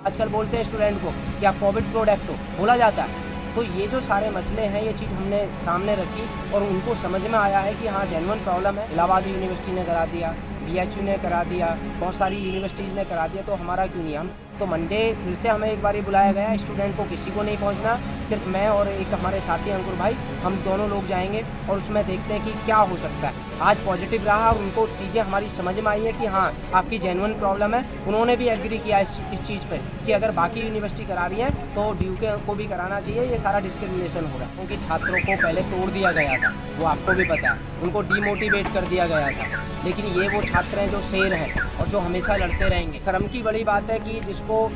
आजकल बोलते हैं स्टूडेंट को कि आप कोविड प्रोडक्ट हो, बोला जाता है। तो ये जो सारे मसले हैं, ये चीज़ हमने सामने रखी और उनको समझ में आया है कि हाँ जेन्युइन प्रॉब्लम है। इलाहाबाद यूनिवर्सिटी ने करा दिया, BHU ने करा दिया, बहुत सारी यूनिवर्सिटीज़ ने करा दिया, तो हमारा क्यों नहीं। हम तो मंडे फिर से हमें एक बार बुलाया गया, स्टूडेंट को किसी को नहीं पहुंचना, सिर्फ मैं और एक हमारे साथी अंकुर भाई, हम दोनों लोग जाएंगे और उसमें देखते हैं कि क्या हो सकता है। आज पॉजिटिव रहा और उनको चीज़ें हमारी समझ में आई है कि हाँ आपकी जेन्युइन प्रॉब्लम है। उन्होंने भी एग्री किया इस चीज़ पर कि अगर बाकी यूनिवर्सिटी करा रही है तो DUK को भी कराना चाहिए। ये सारा डिस्क्रिमिनेशन हो रहा है क्योंकि छात्रों को पहले तोड़ दिया गया था, वो आपको भी पता है, उनको डीमोटिवेट कर दिया गया था। लेकिन ये वो छात्र हैं जो शेर हैं और जो हमेशा लड़ते रहेंगे। शर्म की बड़ी बात है कि जिसको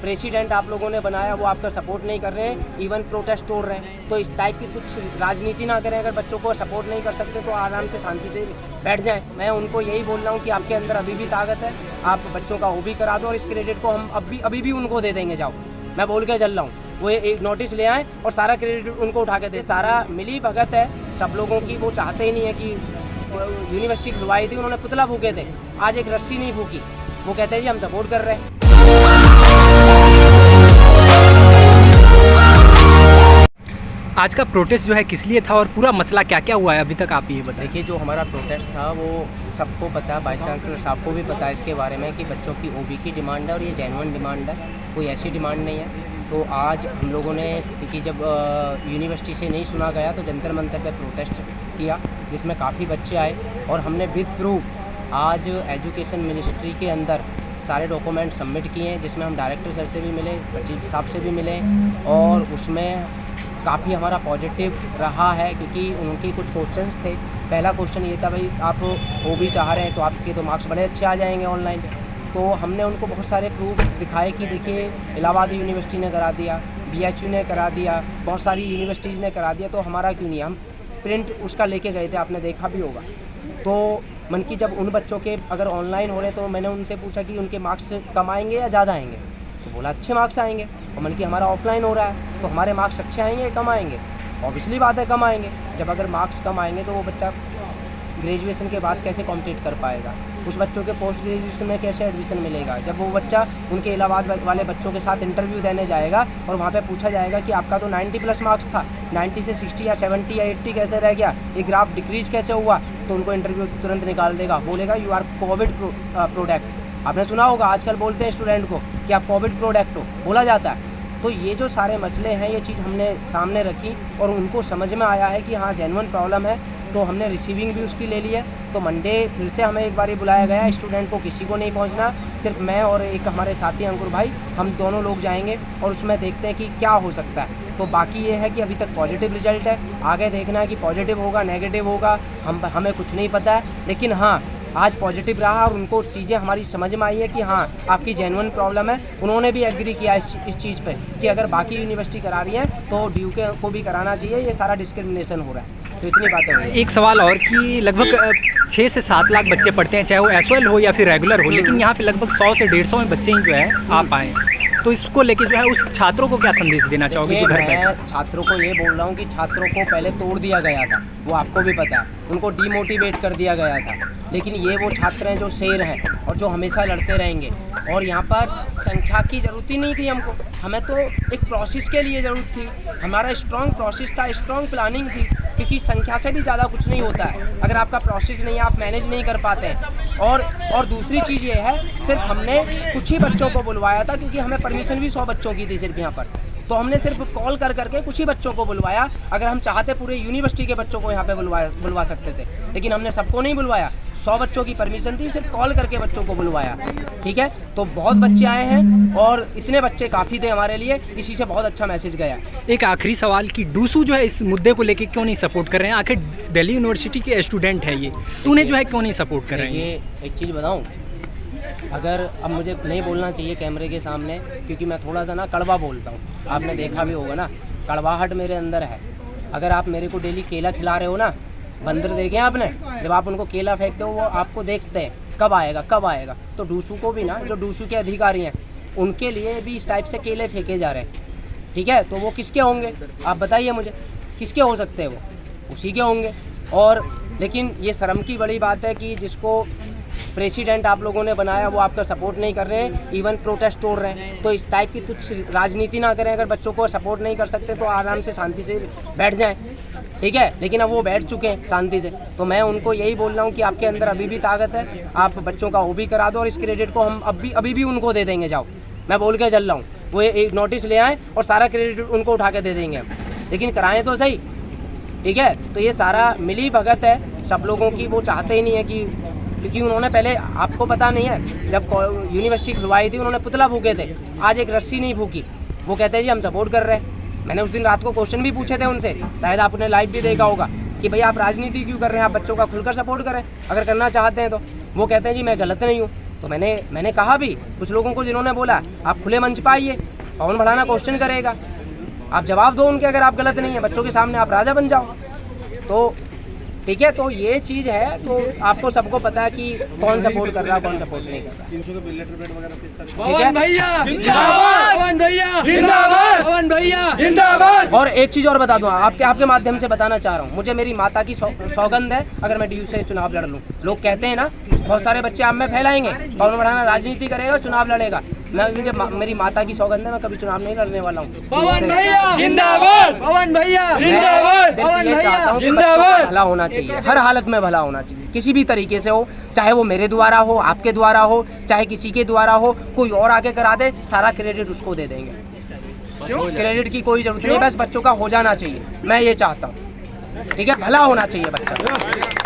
प्रेसिडेंट आप लोगों ने बनाया वो आपका सपोर्ट नहीं कर रहे हैं, इवन प्रोटेस्ट तोड़ रहे हैं। तो इस टाइप की कुछ राजनीति ना करें। अगर बच्चों को सपोर्ट नहीं कर सकते तो आराम से शांति से बैठ जाएं। मैं उनको यही बोल रहा हूँ कि आपके अंदर अभी भी ताकत है, आप बच्चों का OB करा दो और इस क्रेडिट को हम अभी भी उनको दे देंगे। जाओ, मैं बोल के चल रहा हूँ, वो एक नोटिस ले आए और सारा क्रेडिट उनको उठा के दे। सारा मिली भगत है सब लोगों की, वो चाहते ही नहीं है कि यूनिवर्सिटी खुलवाई थी, उन्होंने पुतला फूके थे, आज एक रस्सी नहीं फूकी। वो कहते हैं जी हम सपोर्ट कर रहे हैं। आज का प्रोटेस्ट जो है किस लिए था और पूरा मसला क्या क्या हुआ है अभी तक आप ये बताइए। देखिए, जो हमारा प्रोटेस्ट था वो सबको पता है, बाई चांसलर साहब को भी पता है इसके बारे में कि बच्चों की OB की डिमांड है और ये जेन्युइन डिमांड है, कोई ऐसी डिमांड नहीं है। तो आज हम लोगों ने, क्योंकि जब यूनिवर्सिटी से नहीं सुना गया तो जंतर मंतर पे प्रोटेस्ट किया, जिसमें काफ़ी बच्चे आए और हमने विद प्रूफ आज एजुकेशन मिनिस्ट्री के अंदर सारे डॉक्यूमेंट सबमिट किए हैं, जिसमें हम डायरेक्टर सर से भी मिले, सचिव साहब से भी मिले और उसमें काफ़ी हमारा पॉजिटिव रहा है क्योंकि उनके कुछ क्वेश्चंस थे। पहला क्वेश्चन ये था, भाई आप OB चाह रहे हैं तो आपके तो मार्क्स बड़े अच्छे आ जाएंगे ऑनलाइन। तो हमने उनको बहुत सारे प्रूफ दिखाए कि देखिए इलाहाबाद यूनिवर्सिटी ने करा दिया, BHU ने करा दिया, बहुत सारी यूनिवर्सिटीज़ ने करा दिया, तो हमारा क्यों नहीं। हम प्रिंट उसका लेके गए थे, आपने देखा भी होगा। तो मन की जब उन बच्चों के अगर ऑनलाइन हो रहे तो मैंने उनसे पूछा कि उनके मार्क्स कम आएंगे या ज़्यादा आएंगे, तो बोला अच्छे मार्क्स आएंगे। और मन की हमारा ऑफलाइन हो रहा है तो हमारे मार्क्स अच्छे आएंगे कम आएंगे, ऑब्वियसली बात है कम आएंगे। जब अगर मार्क्स कम आएंगे तो वो बच्चा ग्रेजुएशन के बाद कैसे कंप्लीट कर पाएगा, उस बच्चों के पोस्ट ग्रेजुएशन में कैसे एडमिशन मिलेगा। जब वो बच्चा उनके इलाहाबाद वाले बच्चों के साथ इंटरव्यू देने जाएगा और वहाँ पे पूछा जाएगा कि आपका तो 90+ मार्क्स था, 90 से 60 या 70 या 80 कैसे रह गया, ये ग्राफ डिक्रीज कैसे हुआ, तो उनको इंटरव्यू तुरंत निकाल देगा, बोलेगा यू आर कोविड प्रोडक्ट। आपने सुना होगा, आजकल बोलते हैं स्टूडेंट को कि आप कोविड प्रोडक्ट हो, बोला जाता है। तो ये जो सारे मसले हैं, ये चीज़ हमने सामने रखी और उनको समझ में आया है कि हाँ जेन्युइन प्रॉब्लम है, तो हमने रिसीविंग भी उसकी ले ली है। तो मंडे फिर से हमें एक बार बुलाया गया, स्टूडेंट को किसी को नहीं पहुंचना, सिर्फ मैं और एक हमारे साथी अंकुर भाई, हम दोनों लोग जाएंगे और उसमें देखते हैं कि क्या हो सकता है। तो बाकी ये है कि अभी तक पॉजिटिव रिजल्ट है, आगे देखना है कि पॉजिटिव होगा नेगेटिव होगा, हमें कुछ नहीं पता है। लेकिन हाँ आज पॉजिटिव रहा और उनको चीज़ें हमारी समझ में आई है कि हाँ आपकी जेन्युइन प्रॉब्लम है। उन्होंने भी एग्री किया इस चीज़ पे कि अगर बाकी यूनिवर्सिटी करा रही है तो DUK को भी कराना चाहिए। ये सारा डिस्क्रिमिनेशन हो रहा है। तो इतनी बातें हो रही। एक सवाल और कि लगभग 6 से 7 लाख बच्चे पढ़ते हैं, चाहे वो SOL हो या फिर रेगुलर हो, लेकिन यहाँ पे लगभग 100 से 150 में बच्चे ही जो है आ पाए। तो इसको लेके जो है उस छात्रों को क्या संदेश देना चाहोगे जो घर पे? मैं छात्रों को ये बोल रहा हूँ कि छात्रों को पहले तोड़ दिया गया था, वो आपको भी पता है, उनको डीमोटिवेट कर दिया गया था। लेकिन ये वो छात्र हैं जो शेर हैं और जो हमेशा लड़ते रहेंगे। और यहाँ पर संख्या की ज़रूरत ही नहीं थी हमको, हमें तो एक प्रोसेस के लिए ज़रूरत थी। हमारा स्ट्रॉन्ग प्रोसेस था, स्ट्रॉन्ग प्लानिंग थी, क्योंकि संख्या से भी ज़्यादा कुछ नहीं होता है अगर आपका प्रोसेस नहीं है, आप मैनेज नहीं कर पाते हैं। और दूसरी चीज़ ये है, सिर्फ हमने कुछ ही बच्चों को बुलवाया था क्योंकि हमें परमिशन भी 100 बच्चों की थी सिर्फ यहाँ पर। तो हमने सिर्फ कॉल कर करके कुछ ही बच्चों को बुलवाया। अगर हम चाहते पूरे यूनिवर्सिटी के बच्चों को यहाँ पे बुलवा सकते थे, लेकिन हमने सबको नहीं बुलवाया। 100 बच्चों की परमिशन थी, सिर्फ कॉल करके बच्चों को बुलवाया। ठीक है, तो बहुत बच्चे आए हैं और इतने बच्चे काफ़ी थे हमारे लिए, इसी से बहुत अच्छा मैसेज गया। एक आखिरी सवाल कि DUSU जो है इस मुद्दे को लेके क्यों नहीं सपोर्ट कर रहे हैं? आखिर दिल्ली यूनिवर्सिटी के स्टूडेंट है ये, तो उन्हें जो है क्यों नहीं सपोर्ट कर रहे हैं? ये एक चीज़ बताऊँ, अगर अब मुझे नहीं बोलना चाहिए कैमरे के सामने क्योंकि मैं थोड़ा सा ना कड़वा बोलता हूँ, आपने देखा भी होगा ना, कड़वाहट मेरे अंदर है। अगर आप मेरे को डेली केला खिला रहे हो ना, बंदर देखे आपने, जब आप उनको केला फेंकते हो वो आपको देखते हैं कब आएगा कब आएगा। तो DUSU को भी ना, जो DUSU के अधिकारी हैं, उनके लिए भी इस टाइप से केले फेंके जा रहे हैं। ठीक है, तो वो किसके होंगे आप बताइए मुझे, किसके हो सकते हैं? वो उसी के होंगे। और लेकिन ये शर्म की बड़ी बात है कि जिसको प्रेसिडेंट आप लोगों ने बनाया वो आपका सपोर्ट नहीं कर रहे हैं, इवन प्रोटेस्ट तोड़ रहे हैं। तो इस टाइप की कुछ राजनीति ना करें। अगर बच्चों को सपोर्ट नहीं कर सकते तो आराम से शांति से बैठ जाएं, ठीक है। लेकिन अब वो बैठ चुके हैं शांति से, तो मैं उनको यही बोल रहा हूँ कि आपके अंदर अभी भी ताकत है, आप बच्चों का OB करा दो और इस क्रेडिट को हम अभी भी उनको दे देंगे। जाओ, मैं बोल के चल रहा हूँ, वो एक नोटिस ले आए और सारा क्रेडिट उनको उठा के दे देंगे हम, लेकिन कराएं तो सही, ठीक है। तो ये सारा मिली भगत है सब लोगों की, वो चाहते ही नहीं है कि, क्योंकि उन्होंने पहले, आपको पता नहीं है, जब यूनिवर्सिटी खुलवाई थी उन्होंने पुतला फूके थे, आज एक रस्सी नहीं फूकी। वो कहते हैं जी हम सपोर्ट कर रहे हैं। मैंने उस दिन रात को क्वेश्चन भी पूछे थे उनसे, शायद आपने लाइव भी देखा होगा, कि भैया आप राजनीति क्यों कर रहे हैं, आप बच्चों का खुलकर सपोर्ट करें अगर करना चाहते हैं तो। वो कहते हैं जी मैं गलत नहीं हूँ। तो मैंने कहा भी कुछ लोगों को जिन्होंने बोला आप खुले मंच पर आइए, पवन बढ़ाना क्वेश्चन करेगा, आप जवाब दो उनके, अगर आप गलत नहीं है बच्चों के सामने आप राजा बन जाओ। तो ठीक है, तो ये चीज़ है, तो आपको सबको पता है कि कौन सपोर्ट कर रहा है कौन सपोर्ट नहीं कर रहा। ठीक है भैया जिंदाबाद। और एक चीज़ और बता दूँ, आपके माध्यम से बताना चाह रहा हूँ, मुझे मेरी माता की सौगंध है, अगर मैं DU से चुनाव लड़ लूँ। लोग कहते हैं ना बहुत सारे बच्चे आप में फैलाएंगे, पवन बढ़ाना राजनीति करेगा चुनाव लड़ेगा, मुझे मेरी माता की सौगंध है, मैं कभी चुनाव नहीं लड़ने वाला हूँ। पवन भैया जिंदाबाद, पवन भैया जिंदाबाद, पवन भैया जिंदाबाद। भला होना चाहिए, हर हालत में भला होना चाहिए, किसी भी तरीके से हो, चाहे वो मेरे द्वारा हो, आपके द्वारा हो, चाहे किसी के द्वारा हो, कोई और आके करा दे, सारा क्रेडिट उसको दे देंगे। क्रेडिट की कोई जरूरत नहीं, बस बच्चों का हो जाना चाहिए, मैं ये चाहता हूँ, ठीक है, भला होना चाहिए बच्चा।